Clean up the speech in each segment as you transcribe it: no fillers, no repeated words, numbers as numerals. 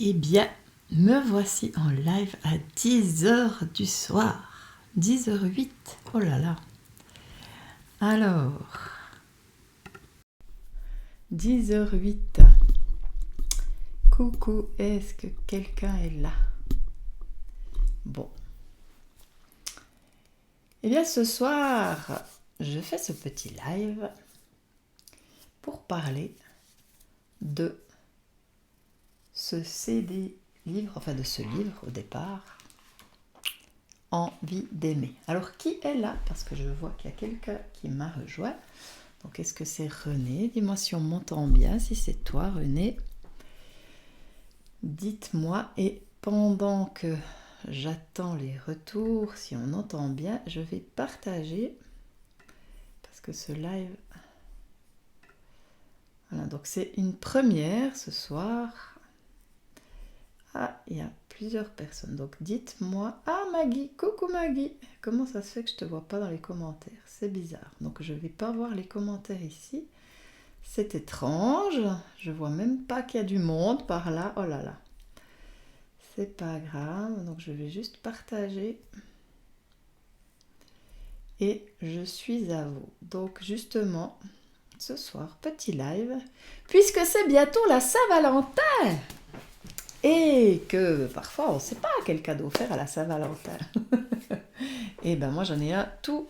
Eh bien, me voici en live à 10h du soir. 10h08. Oh là là. Alors, 10h08. Coucou, est-ce que quelqu'un est là? Bon. Eh bien, ce soir, je fais ce petit live pour parler de ce CD livre, enfin de ce livre au départ, Envie d'aimer. Alors, qui est là? Parce que je vois qu'il y a quelqu'un qui m'a rejoint. Donc, est-ce que c'est René? Dis-moi si on m'entend bien, si c'est toi, René. Dites-moi, et pendant que j'attends les retours, si on entend bien, je vais partager, parce que ce live... Voilà, donc c'est une première ce soir. Ah, il y a plusieurs personnes, donc dites-moi... Ah, Maggie, coucou Maggie! Comment ça se fait que je te vois pas dans les commentaires? C'est bizarre, donc je vais pas voir les commentaires ici. C'est étrange, je vois même pas qu'il y a du monde par là, oh là là. C'est pas grave, donc je vais juste partager. Et je suis à vous. Donc justement, ce soir, petit live, puisque c'est bientôt la Saint-Valentin. Et que parfois on ne sait pas quel cadeau faire à la Saint-Valentin. Et ben moi j'en ai un tout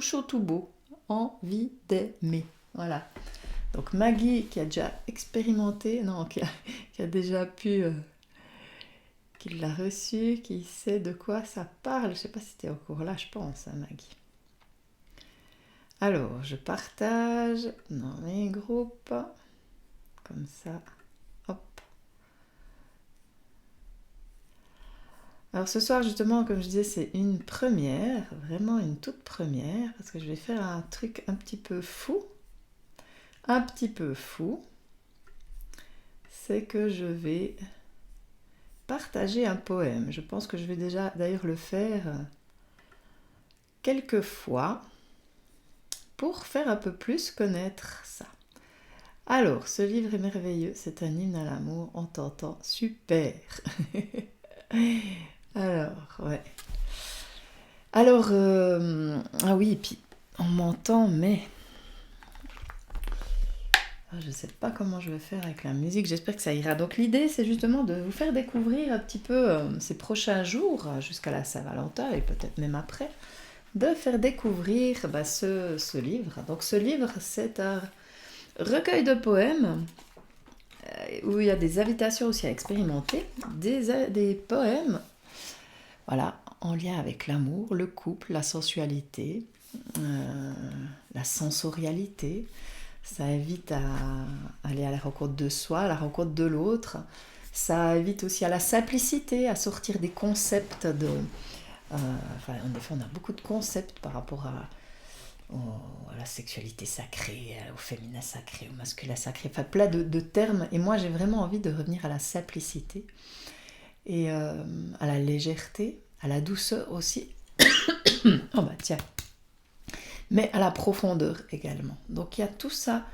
chaud, tout beau. Envie d'aimer. Voilà. Donc Maggie qui a déjà expérimenté, non, qui a déjà pu... qui l'a reçu, qui sait de quoi ça parle. Je ne sais pas si tu es au cours là, je pense, hein, Maggie. Alors, je partage dans mes groupes, comme ça, hop. Alors ce soir, justement, comme je disais, c'est une première, vraiment une toute première, parce que je vais faire un truc un petit peu fou. Un petit peu fou. C'est que je vais partager un poème. Je pense que je vais déjà d'ailleurs le faire quelques fois pour faire un peu plus connaître ça. Alors, ce livre est merveilleux, c'est un hymne à l'amour, on t'entend super. Alors, ouais. Alors, ah oui, et puis on m'entend, mais je ne sais pas comment je vais faire avec la musique, j'espère que ça ira. Donc l'idée, c'est justement de vous faire découvrir un petit peu ces prochains jours, jusqu'à la Saint-Valentin et peut-être même après, de faire découvrir ce livre. Donc ce livre, c'est un recueil de poèmes où il y a des invitations aussi à expérimenter, des poèmes, voilà, en lien avec l'amour, le couple, la sensualité, la sensorialité. Ça invite à aller à la rencontre de soi, à la rencontre de l'autre. Ça invite aussi à la simplicité, à sortir des concepts de... enfin, en effet, on a beaucoup de concepts par rapport à la sexualité sacrée, au féminin sacré, au masculin sacré, enfin plein de termes. Et moi, j'ai vraiment envie de revenir à la simplicité et à la légèreté, à la douceur aussi. Oh bah tiens. Mais à la profondeur également. Donc il y a tout ça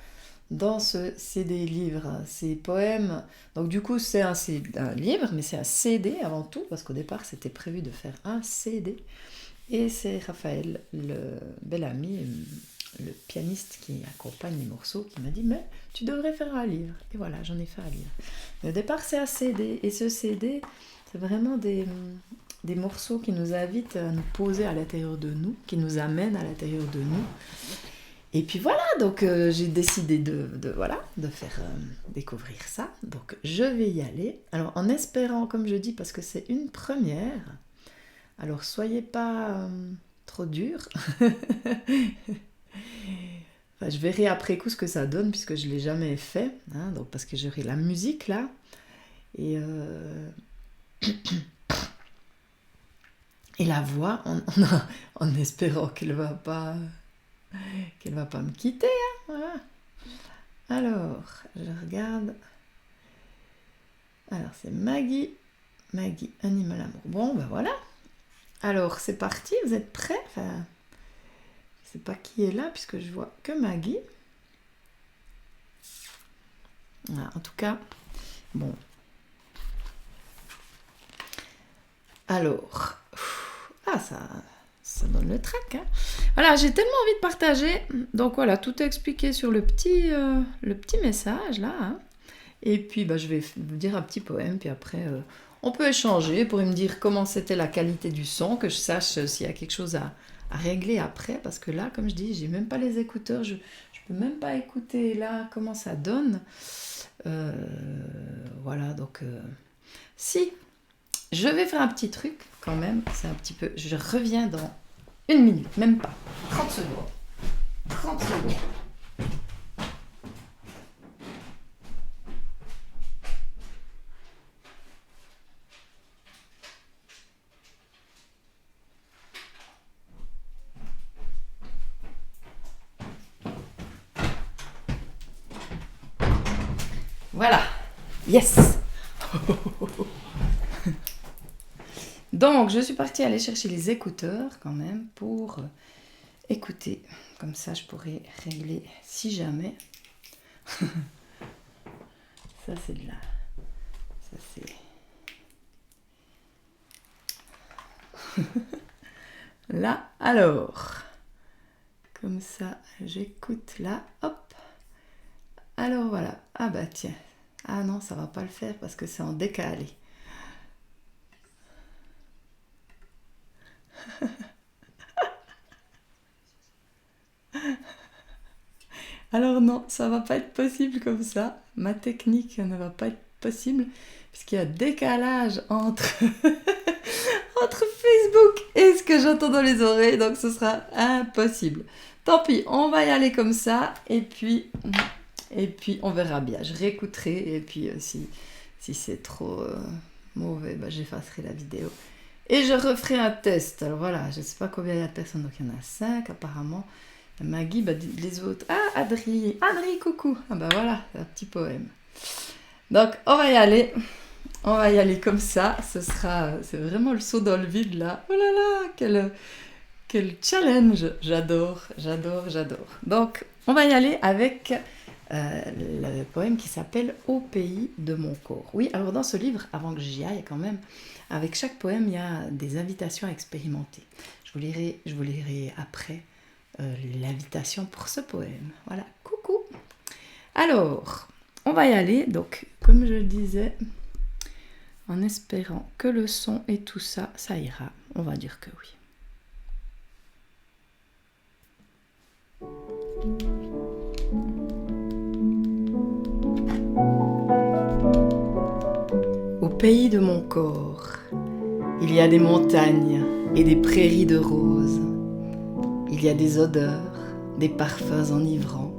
dans ce CD livre, ces poèmes. Donc du coup, c'est un livre, mais c'est un CD avant tout, parce qu'au départ, c'était prévu de faire un CD. Et c'est Raphaël, le bel ami, le pianiste qui accompagne les morceaux, qui m'a dit « Mais tu devrais faire un livre ». Et voilà, j'en ai fait un livre. Mais au départ, c'est un CD. Et ce CD, c'est vraiment des morceaux qui nous invitent à nous poser à l'intérieur de nous, qui nous amènent à l'intérieur de nous. Et puis voilà, donc j'ai décidé de faire découvrir ça. Donc je vais y aller. Alors en espérant, comme je dis, parce que c'est une première, alors soyez pas trop durs. Enfin, je verrai après coup ce que ça donne, puisque je ne l'ai jamais fait. Hein, donc parce que j'aurai la musique là. Et la voix, en espérant qu'elle va pas me quitter. Hein, voilà. Alors, je regarde. Alors, c'est Maggie, anime l'amour. Bon, ben voilà. Alors, c'est parti, vous êtes prêts? Enfin, je ne sais pas qui est là, puisque je vois que Maggie. Voilà, en tout cas, bon. Alors, ah ça donne le trac. Hein. Voilà, j'ai tellement envie de partager. Donc voilà, tout est expliqué sur le petit message là. Hein. Et puis je vais vous dire un petit poème, puis après on peut échanger pour me dire comment c'était la qualité du son, que je sache s'il y a quelque chose à régler après, parce que là, comme je dis, j'ai même pas les écouteurs, je peux même pas écouter là comment ça donne. Voilà, donc si, je vais faire un petit truc quand même, c'est un petit peu, je reviens dans 1 minute, même pas, 30 secondes. 30 secondes. Voilà, yes. Donc, je suis partie aller chercher les écouteurs quand même pour écouter. Comme ça, je pourrais régler si jamais. Ça, c'est de là. Ça, c'est... là, alors. Comme ça, j'écoute là. Hop. Alors, voilà. Ah bah tiens. Ah non, ça va pas le faire parce que c'est en décalé. Alors non, ça va pas être possible comme ça. Ma technique ne va pas être possible puisqu'il y a décalage entre entre Facebook et ce que j'entends dans les oreilles, donc ce sera impossible. Tant pis, on va y aller comme ça et puis on verra bien. Je réécouterai et puis si c'est trop mauvais, j'effacerai la vidéo. Et je referai un test. Alors voilà, je ne sais pas combien il y a de personnes, donc il y en a 5 apparemment. Maggie, les autres. Ah, Adri, coucou. Ah voilà, c'est un petit poème. Donc, on va y aller. On va y aller comme ça. C'est vraiment le saut dans le vide là. Oh là là, quel challenge. J'adore. Donc, on va y aller avec le poème qui s'appelle Au pays de mon corps. Oui, alors dans ce livre, avant que j'y aille quand même, avec chaque poème, il y a des invitations à expérimenter. Je vous lirai après l'invitation pour ce poème. Voilà, coucou. Alors, on va y aller. Donc, comme je le disais, en espérant que le son et tout ça, ça ira. On va dire que oui. Au pays de mon corps, il y a des montagnes et des prairies de roses. Il y a des odeurs, des parfums enivrants.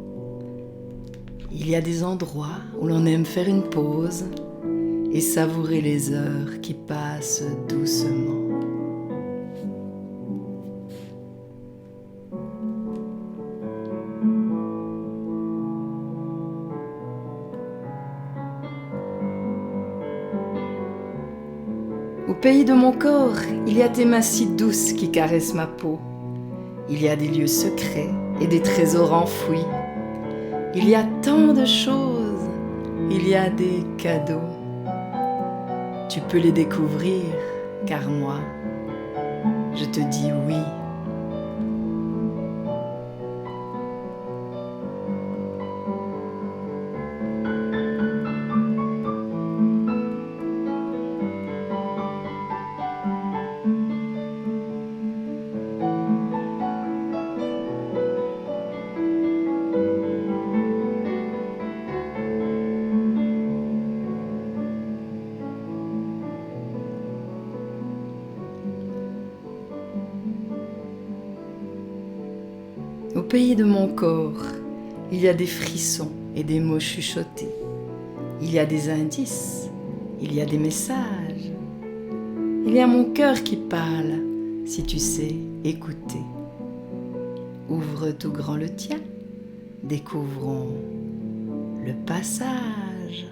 Il y a des endroits où l'on aime faire une pause et savourer les heures qui passent doucement. Au pays de mon corps, il y a tes mains si douces qui caressent ma peau. Il y a des lieux secrets et des trésors enfouis. Il y a tant de choses, il y a des cadeaux. Tu peux les découvrir, car moi, je te dis oui. Au pays de mon corps, il y a des frissons et des mots chuchotés. Il y a des indices, il y a des messages. Il y a mon cœur qui parle, si tu sais écouter. Ouvre tout grand le tien, découvrons le passage.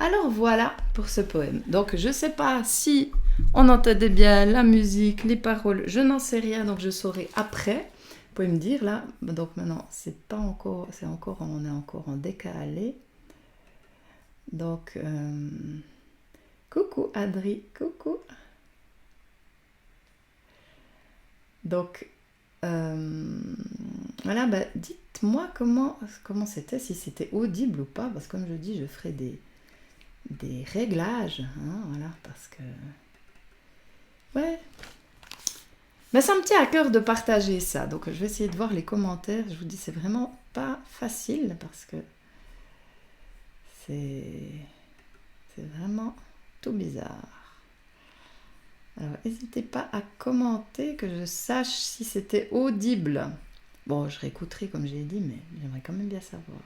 Alors voilà pour ce poème. Donc je ne sais pas si On entendait bien la musique, les paroles. Je n'en sais rien, donc je saurai après. Vous pouvez me dire là. Donc maintenant, c'est pas encore, on est encore en décalé. Donc, coucou Adri, coucou. Donc, voilà, bah, dites-moi comment c'était, si c'était audible ou pas, parce que comme je dis, je ferai des réglages, hein, voilà, parce que... Ouais. Mais ça me tient à cœur de partager ça, donc je vais essayer de voir les commentaires. Je vous dis, c'est vraiment pas facile, parce que c'est vraiment tout bizarre. Alors, n'hésitez pas à commenter, que je sache si c'était audible. Bon, je réécouterai comme j'ai dit, mais j'aimerais quand même bien savoir.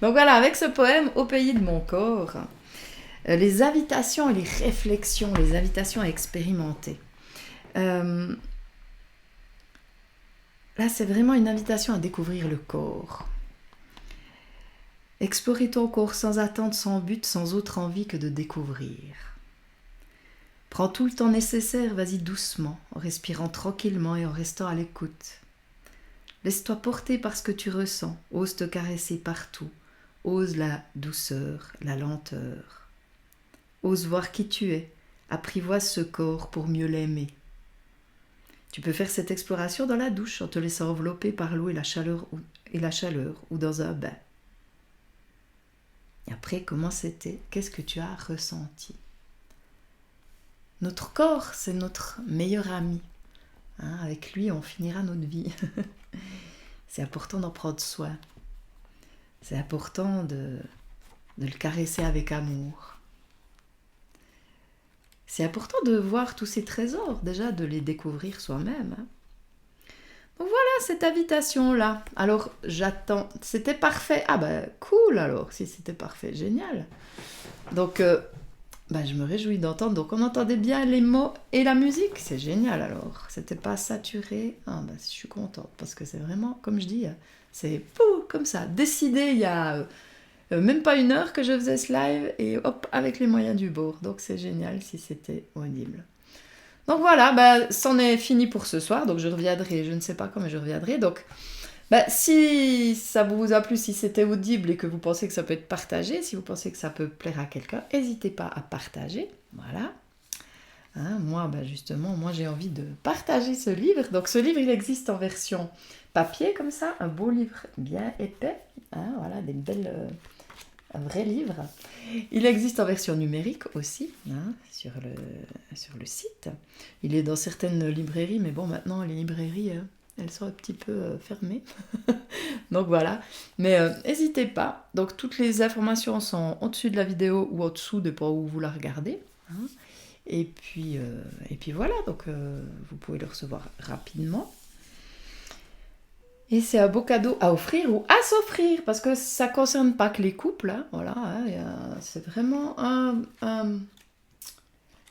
Donc voilà, avec ce poème « Au pays de mon corps », les invitations et les réflexions, les invitations à expérimenter. Là, c'est vraiment une invitation à découvrir le corps. Explorer ton corps sans attente, sans but, sans autre envie que de découvrir. Prends tout le temps nécessaire, vas-y doucement, en respirant tranquillement et en restant à l'écoute. Laisse-toi porter par ce que tu ressens, ose te caresser partout, ose la douceur, la lenteur. Ose voir qui tu es, apprivoise ce corps pour mieux l'aimer. Tu peux faire cette exploration dans la douche en te laissant envelopper par l'eau et la chaleur ou dans un bain. Et après, comment c'était? Qu'est-ce que tu as ressenti? Notre corps, c'est notre meilleur ami. Hein, avec lui, on finira notre vie. C'est important d'en prendre soin. C'est important de le caresser avec amour. C'est important de voir tous ces trésors, déjà de les découvrir soi-même. Hein. Donc voilà cette invitation-là. Alors j'attends. C'était parfait. Ah ben cool alors, si c'était parfait, génial. Donc je me réjouis d'entendre. Donc on entendait bien les mots et la musique, c'est génial alors. C'était pas saturé. Ah je suis contente parce que c'est vraiment, comme je dis, c'est comme ça, décidé il y a même pas 1 heure que je faisais ce live et hop, avec les moyens du bord. Donc c'est génial si c'était audible. Donc voilà, c'en est fini pour ce soir. Donc je reviendrai, je ne sais pas quand, mais je reviendrai. Donc si ça vous a plu, si c'était audible et que vous pensez que ça peut être partagé, si vous pensez que ça peut plaire à quelqu'un, n'hésitez pas à partager. Voilà. Hein, moi, justement, j'ai envie de partager ce livre. Donc ce livre, il existe en version papier comme ça, un beau livre bien épais. Hein, voilà, des belles... un vrai livre. Il existe en version numérique aussi, hein, sur le site. Il est dans certaines librairies, mais bon, maintenant, les librairies, elles sont un petit peu fermées. Donc voilà. Mais n'hésitez pas. Donc toutes les informations sont au-dessus de la vidéo ou au-dessous, dépend où vous la regardez. Hein. Et puis voilà, donc vous pouvez le recevoir rapidement. Et c'est un beau cadeau à offrir ou à s'offrir, parce que ça ne concerne pas que les couples. Hein, voilà, hein, c'est vraiment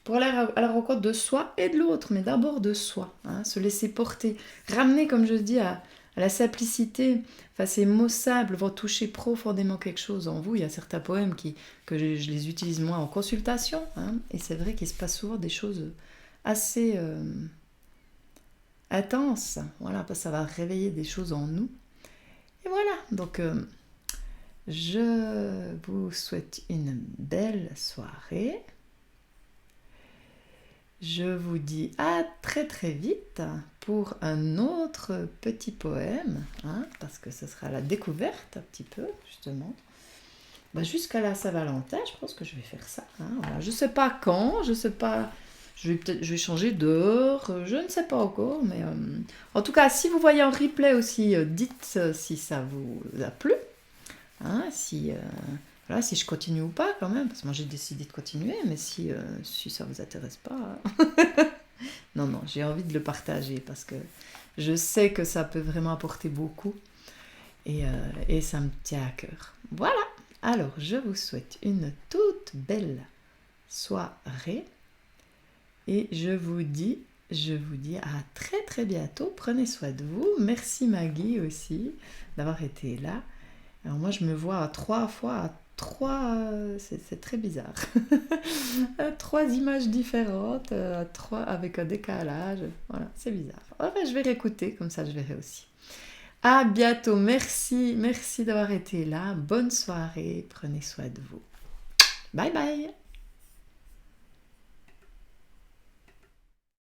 pour aller à la rencontre de soi et de l'autre, mais d'abord de soi. Hein, se laisser porter, ramener, comme je dis, à la simplicité. Enfin, ces mots simples vont toucher profondément quelque chose en vous. Il y a certains poèmes que je les utilise moi en consultation. Hein, et c'est vrai qu'il se passe souvent des choses assez... intense, voilà, parce que ça va réveiller des choses en nous. Et voilà, donc je vous souhaite une belle soirée. Je vous dis à très très vite pour un autre petit poème, hein, parce que ce sera la découverte un petit peu, justement. Jusqu'à la Saint-Valentin, je pense que je vais faire ça. Hein, voilà. Je ne sais pas quand, je ne sais pas... Je vais changer d'heure, je ne sais pas encore, mais en tout cas, si vous voyez en replay aussi, dites si ça vous a plu, hein, si je continue ou pas quand même, parce que moi j'ai décidé de continuer, mais si ça vous intéresse pas, non, j'ai envie de le partager parce que je sais que ça peut vraiment apporter beaucoup et ça me tient à cœur. Voilà, alors je vous souhaite une toute belle soirée. Et je vous dis à très très bientôt. Prenez soin de vous. Merci Maggie aussi d'avoir été là. Alors moi je me vois 3 c'est très bizarre. 3 images différentes, avec un décalage. Voilà, c'est bizarre. Enfin, je vais réécouter, comme ça je verrai aussi. À bientôt, merci d'avoir été là. Bonne soirée, prenez soin de vous. Bye bye.